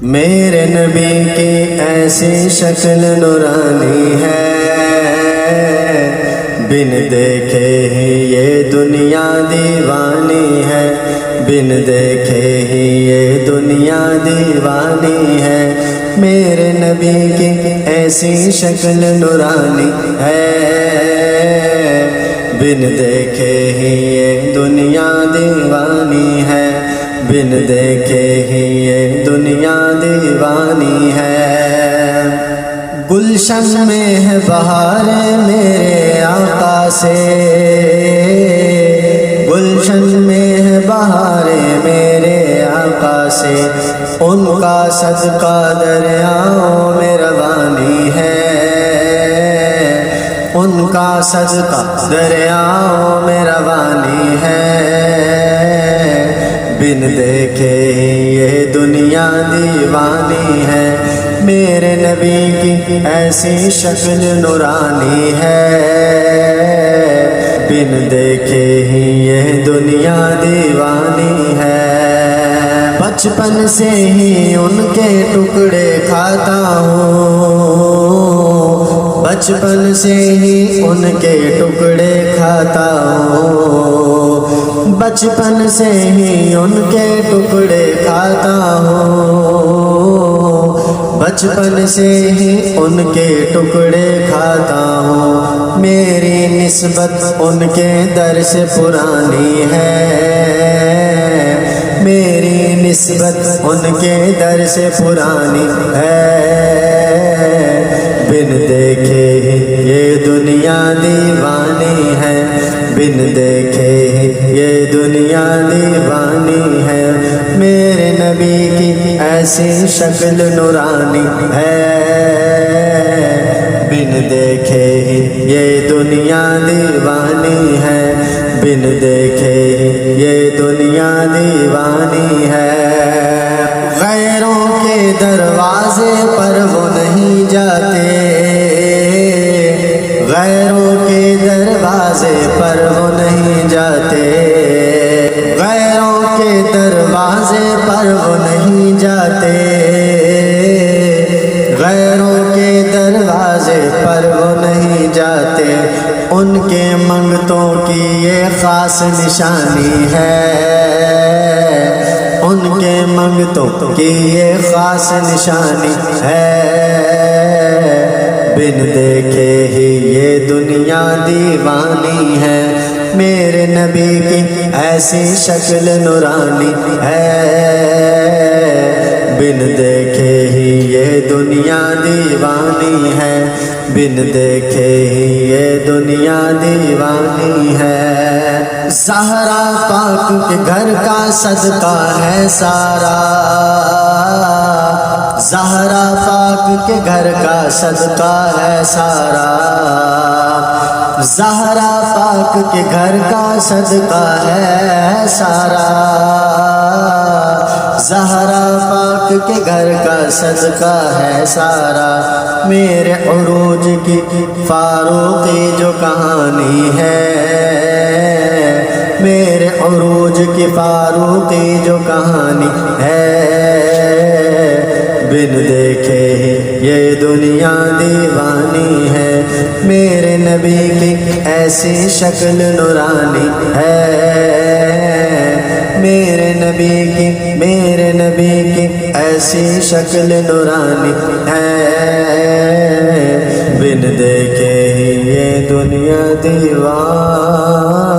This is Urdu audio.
میرے نبی کی ایسی شکل نورانی ہے، بن دیکھے ہی یہ دنیا دیوانی ہے، بن دیکھے ہی یہ دنیا دیوانی ہے۔ میرے نبی کی ایسی شکل نورانی ہے، بن دیکھے ہی یہ دنیا دیوانی ہے، بن دیکھے ہی یہ دنیا دیوانی ہے۔ گلشن میں ہے بہار میرے آقا سے، گلشن میں ہے بہار میرے آقا سے، ان کا صدقہ دریاؤں میں روانی ہے، ان کا صدقہ دریاؤں میں روانی ہے۔ بن دیکھے یہ دنیا دیوانی ہے، میرے نبی کی ایسی شکل نورانی ہے، بن دیکھے ہی یہ دنیا دیوانی ہے۔ بچپن سے ہی ان کے ٹکڑے کھاتا ہوں، بچپن سے ہی ان کے ٹکڑے کھاتا ہوں، بچپن سے ہی ان کے ٹکڑے کھاتا ہوں، بچپن سے ہی ان کے ٹکڑے کھاتا ہوں۔ میری نسبت ان کے در سے پرانی ہے، میری نسبت ان کے در سے پرانی ہے۔ بن دیکھے یہ دنیا دیوانی ہے، بن دیکھے یہ دنیا دیوانی ہے۔ میرے نبی کی ایسی شکل نورانی ہے، بن دیکھے یہ دنیا دیوانی ہے، بن دیکھے یہ دنیا دیوانی ہے۔ غیروں کے دروازے پر وہ نہیں جاتے، غیروں کے دروازے پر وہ نہیں جاتے، غیروں کے دروازے پر وہ نہیں جاتے، غیروں کے دروازے پر وہ نہیں جاتے۔ ان کے منگتوں کی یہ خاص نشانی ہے، ان کے منگتوں کی یہ خاص نشانی ہے۔ بن دیکھے ہی یہ دنیا دیوانی ہے، میرے نبی کی ایسی شکل نورانی ہے، بن دیکھے ہی یہ دنیا دیوانی ہے، بن دیکھے ہی یہ دنیا دیوانی ہے۔ زہرا پاک کے گھر کا صدقہ ہے سارا، زہرا پاک کے گھر کا صدقہ ہے سارا، زہرا پاک کے گھر کا صدقہ ہے سارا، زہرا پاک کے گھر کا صدقہ ہے سارا۔ میرے عروج کی فاروقی جو کہانی ہے، میرے عروج کی فاروقی جو کہانی ہے، بن دیکھے یہ دنیا دیوانی ہے، میرے نبی کی ایسی شکل نورانی ہے، میرے نبی کی ایسی شکل نورانی ہے، بن دیکھے یہ دنیا دیوانی